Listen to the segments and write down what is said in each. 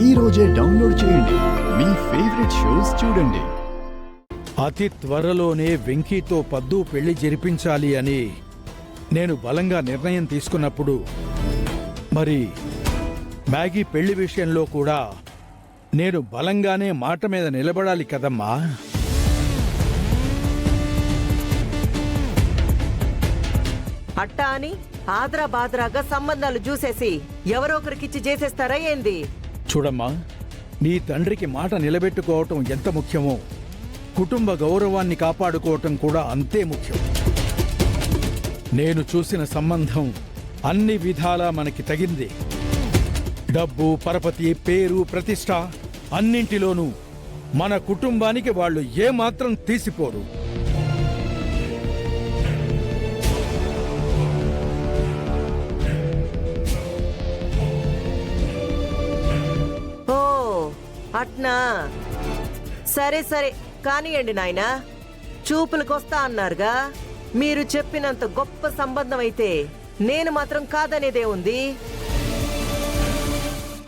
ఈ రోజే డౌన్లోడ్ చేయండి. మీ ఫేవరెట్ షోస్ చూడండి. అతి త్వరలోనే వెంకీతో పద్దు పెళ్లి జరిపించాలి అని నేను బలంగా నిర్ణయం తీసుకున్నప్పుడు మరి మ్యాగీ పెళ్లి విషయంలో కూడా నేను బలంగానే మాట మీద నిలబడాలి కదమ్మా. అట్టా అని ఆదరా బాదరాగా సంబంధాలు చూసేసి ఎవరో ఒకరికిచ్చి చేసేస్తారా ఏంది? చూడమ్మా, నీ తండ్రికి మాట నిలబెట్టుకోవటం ఎంత ముఖ్యమో కుటుంబ గౌరవాన్ని కాపాడుకోవటం కూడా అంతే ముఖ్యం. నేను చూసిన సంబంధం అన్ని విధాలా మనకి తగింది. డబ్బు, పరపతి, పేరు, ప్రతిష్ట అన్నింటిలోనూ మన కుటుంబానికి వాళ్ళు ఏమాత్రం తీసిపోరు. ఓ అట్నా, సరే సరే కానియండి నాయనా. చూపులకొస్తా అన్నారుగా, మీరు చెప్పినంత గొప్ప సంబంధం అయితే నేను మాత్రం కాదనేదే ఉంది.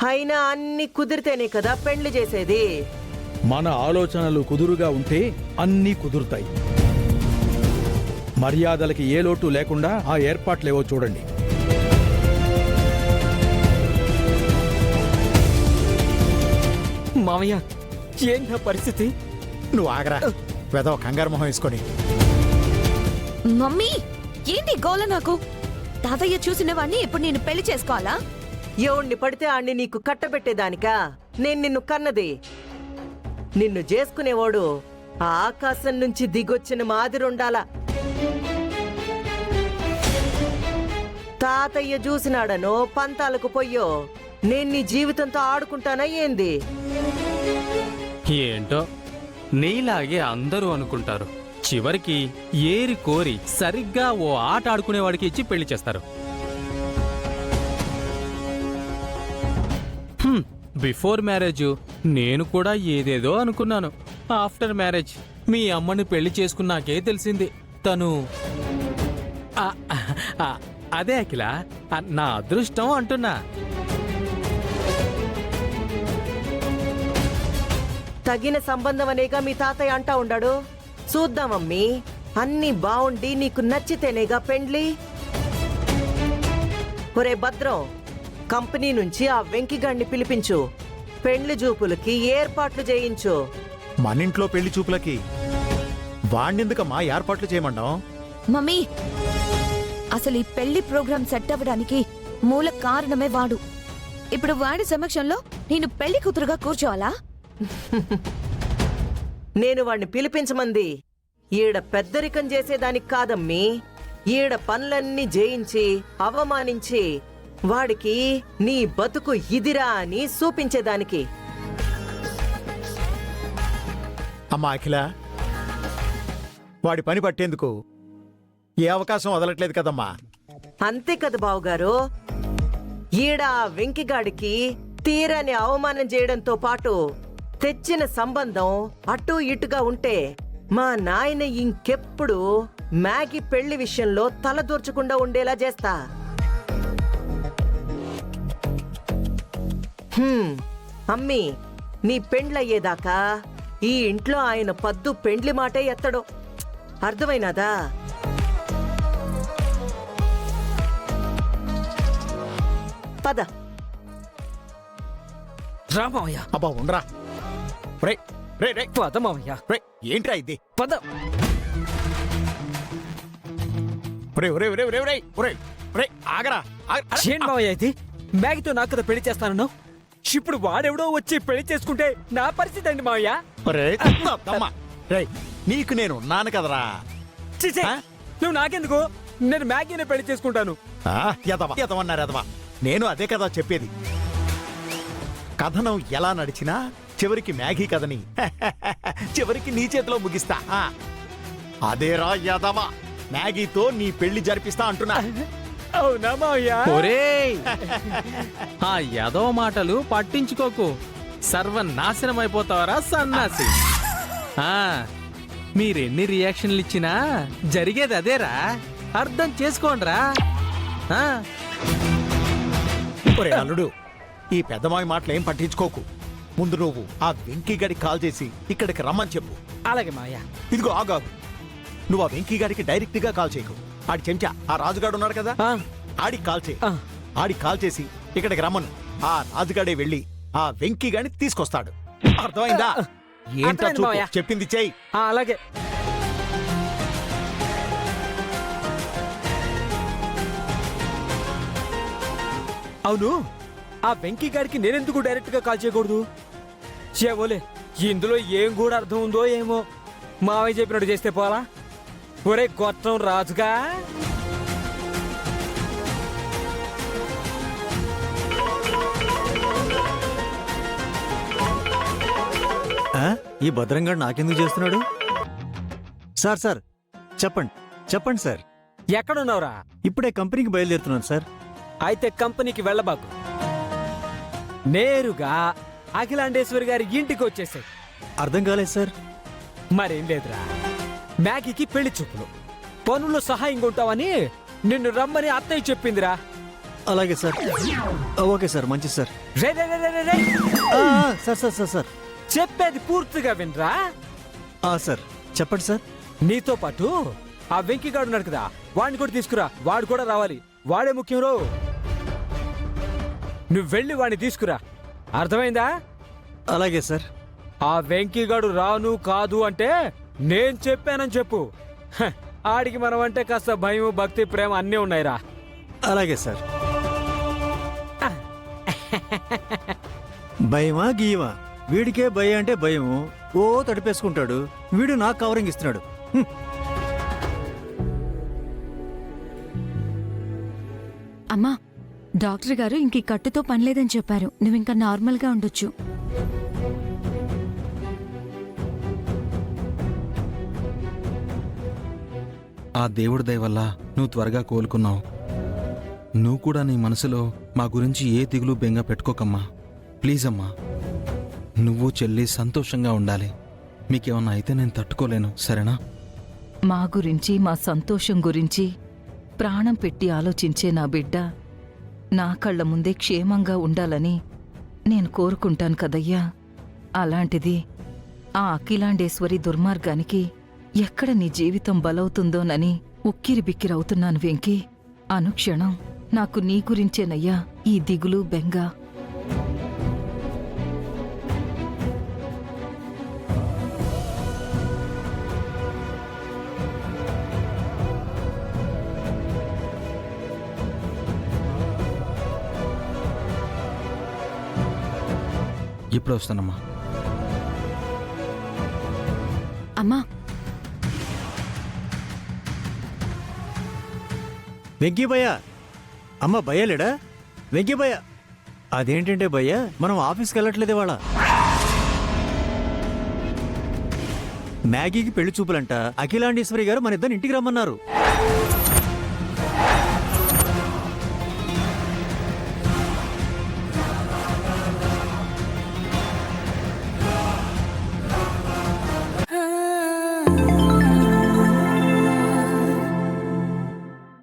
అయినా అన్ని కుదిరితేనే కదా పెళ్లి చేసేది. మన ఆలోచనలు కుదురుగా ఉంటే అన్నీ కుదురుతాయి. మర్యాదలకి ఏ లోటు లేకుండా ఆ ఏర్పాట్లేవో చూడండి. మామయ్య, ఏంటా పరిస్థితి? నువ్వు ఆగరా, వెదవ కంగారు మొహం వేసుకొని. మమ్మీ, ఏంటి గోల? నాకు తాతయ్య చూసిన వాణ్ణి ఇప్పుడు నేను పెళ్లి చేసుకోవాలా? ఎవణ్ణి పడితే ఆణ్ణి నీకు కట్టబెట్టేదానికా నేను నిన్ను కన్నది? నిన్ను చేసుకునేవాడు ఆ ఆకాశం నుంచి దిగొచ్చిన మాదిరుండాలా. తాతయ్య చూసినాడనో పంతాలకు పొయ్యో నేను నీ జీవితంతో ఆడుకుంటానా ఏంది? ఏంటో నీలాగే అందరూ అనుకుంటారు. చివరికి ఏరి కోరి సరిగ్గా ఓ ఆట ఆడుకునేవాడికి ఇచ్చి పెళ్లి చేస్తారు. బిఫోర్ మ్యారేజ్ నేను కూడా ఏదేదో అనుకున్నాను. ఆఫ్టర్ మ్యారేజ్ మీ అమ్మని పెళ్లి చేసుకున్నాకే తెలిసింది తను అదే అఖిల, నా అదృష్టం అంటున్నా. తగిన సంబంధం అనేగా మీ తాతయ్య అంటా ఉండాడు. చూద్దామమ్మీ, అన్నీ బావుండి నీకు నచ్చితేనేగా పెండ్లి. ఒరే భద్రం, కంపెనీ నుంచి ఆ వెంకిగాడిని పిలిపించు. పెండ్లి చూపులకి ఏర్పాట్లు చేయించు. మనింట్లో పెళ్లి చూపులకి వాణ్ణెందుకమ్మా ఏర్పాట్లు చేయమంటాం? మమ్మీ, అసలు ఈ పెళ్లి ప్రోగ్రాం సెట్ అవ్వడానికి మూల కారణమే వాడు. ఇప్పుడు వాడి సమక్షంలో నేను పెళ్లి కూతురుగా కూర్చోవాలా? నేను వాణ్ణి పిలిపించమంది ఈడ పెద్దరికం చేసేదానికి కాదమ్మీ. ఈడ పనులన్నీ జయించి అవమానించి వాడికి నీ బతుకు ఇదిరా అని చూపించేదానికి. అమ్మా అఖిల, వాడి పని పట్టేందుకు ఏ అవకాశం వదలట్లేదు కదమ్మా. అంతే కదా బావుగారు. ఈడ ఆ వెంకిగాడికి తీరని అవమానం చేయడంతో పాటు తెచ్చిన సంబంధం అటూ ఇటుగా ఉంటే మా నాయన ఇంకెప్పుడు మ్యాగీ పెళ్లి విషయంలో తలదూర్చకుండా ఉండేలా చేస్తా. అమ్మీ, నీ పెండ్లయ్యేదాకా ఈ ఇంట్లో ఆయన పద్దు పెండ్లి మాటే ఎత్తడు. అర్థమైనాదా? పద. రా మామయ్య. అబ్బా ఉండరా. రే రే రే పద మామయ్య. రే, ఏంట్రా ఇది? పద. ఒరే ఒరే ఒరే ఒరే ఒరే ఒరే ఒరే ఆగరా. ఏంటి మామయ్య ఇది? మ్యాగీతో నాకు కదా పెళ్లి చేస్తాను. ఇప్పుడు వాడెవడో వచ్చి పెళ్లి చేసుకుంటే నా పరిస్థితి అండి మామయ్య. రే, నీకు నేను ఉన్నాను కదరా. చిచే, నువ్వు నాకెందుకు? నేను మ్యాగీనే పెళ్లి చేసుకుంటాను. ఎదవన్నారు ఎదవా. నేను అదే కదా చెప్పేది. కథనం ఎలా నడిచినా చివరికి మ్యాగీ కథని చివరికి నీ చేతిలో ముగిస్తా. అదేరా యాదవ, మ్యాగీతో నీ పెళ్లి జరిపిస్తా అంటున్నా. అవునా మావయ్య? ఒరేయ్, ఆ యాదవ మాటలు పట్టించుకోకు, సర్వనాశనం అయిపోతావరా సన్నాసి. మీరెన్ని రియాక్షన్లు ఇచ్చినా జరిగేది అదేరా, అర్థం చేసుకోండిరా. ఒరే అల్లుడు, ఈ పెద్దమావి మాటలు ఏం పట్టించుకోకు. ముందు నువ్వు ఆ వెంకీ గడికి కాల్ చేసి ఇక్కడికి రమ్మని చెప్పు. అలాగే మావయ్య. ఇదిగో ఆగాగు. నువ్వు ఆ వెంకీ గారికి డైరెక్ట్ గా కాల్ చేయకు. ఆడి చెంచా ఆ రాజుగాడు ఉన్నాడు కదా, ఆ, ఆడికి కాల్ చేయి. ఆ. ఆడికి కాల్ చేసి ఇక్కడికి రమ్మను. ఆ రాజుగాడే వెళ్ళి ఆ వెంకీ గాని తీసుకొస్తాడు. అర్థమైందా? ఏంటో అర్థమైంది చూపు. మావయ్య. చెప్పింది చెయ్యి. ఆ, అలాగే. అవును, ఆ వెంకీ గారికి నేనెందుకు డైరెక్ట్ గా కాల్ చేయకూడదు? చేవోలే, ఇందులో ఏం కూడా అర్థం ఉందో ఏమో. మావయ్య చెప్పినట్టు చేస్తే పోలా. ఒరే గొట్టం రాజుగా, ఈ భద్రంగాడు నాకెందుకు చేస్తున్నాడు? సార్ సార్ చెప్పండి చెప్పండి సార్. ఎక్కడున్నావురా? ఇప్పుడే కంపెనీకి బయలుదేరుతున్నాను సార్. అయితే కంపెనీకి వెళ్ళబాకు, నేరుగా అఖిలాండేశ్వరి గారి ఇంటికి వచ్చేసాయి. అర్థం కాలేదు సార్. మరేం లేదురా, మ్యాగీకి పెళ్లి చూపులు, పనుల్లో సహాయంగా ఉంటావని నిన్ను రమ్మని అత్తయ్య చెప్పిందిరా. అలాగే సార్. ఓకే సార్, మంచిది సార్. రే రే రే రే రే. Sir sir sir sir. చెప్పేది పూర్తిగా వినరా. సార్ చెప్పండి సార్. నీతో పాటు ఆ వెంకీగాడు ఉన్నాడు కదా, వాడిని కూడా తీసుకురా. వాడు కూడా రావాలి, వాడే ముఖ్యం రో. నువ్వు వెళ్ళి వాడిని తీసుకురా, అర్థమైందా? అలాగే సార్. ఆ వెంకీగాడు రాను కాదు అంటే నేను చెప్పానని చెప్పు. హ, ఆడికి మనం అంటే కాస్త భయం, భక్తి, ప్రేమ అన్నీ ఉన్నాయిరా. అలాగే సార్. భయమా గీయమా? వీడికే భయం అంటే భయము. ఓ తడిపేసుకుంటాడు. వీడు నాకు కవరింగ్ ఇస్తున్నాడు. అమ్మా, డాక్టర్ గారు ఇంక ఈ కట్టుతో పనిలేదని చెప్పారు. నువ్వింకా నార్మల్గా ఉండొచ్చు. ఆ దేవుడి దయ వల్ల నువ్వు త్వరగా కోలుకున్నావు. నువ్వు కూడా నీ మనసులో మా గురించి ఏ దిగులు బెంగ పెట్టుకోకమ్మా. ప్లీజ్ అమ్మా, నువ్వు చెల్లి సంతోషంగా ఉండాలి. మీకేమన్నా అయితే నేను తట్టుకోలేను, సరేనా? మా గురించి, మా సంతోషం గురించి ప్రాణం పెట్టి ఆలోచించే నా బిడ్డ నా కళ్ళ ముందే క్షేమంగా ఉండాలని నేను కోరుకుంటాను కదయ్యా. అలాంటిది ఆ అఖిలాండేశ్వరి దుర్మార్గానికి ఎక్కడ నీ జీవితం బలవుతుందోనని ఉక్కిరి బిక్కిరవుతున్నాను వెంకీ. అనుక్షణం నాకు నీ గురించేనయ్యా ఈ దిగులు, బెంగ. ఇప్పుడు వస్తానమ్మా. అమ్మా, వెంకీ భయ్య. అమ్మ భయ్య లేడా? వెంకీ భయ్య. అదేంటంటే భయ్య, మనం ఆఫీస్కి వెళ్ళట్లేదు ఇవాళ. మ్యాగీకి పెళ్లి చూపులంట. అఖిలాండేశ్వరి గారు మన ఇద్దరిని ఇంటికి రమ్మన్నారు.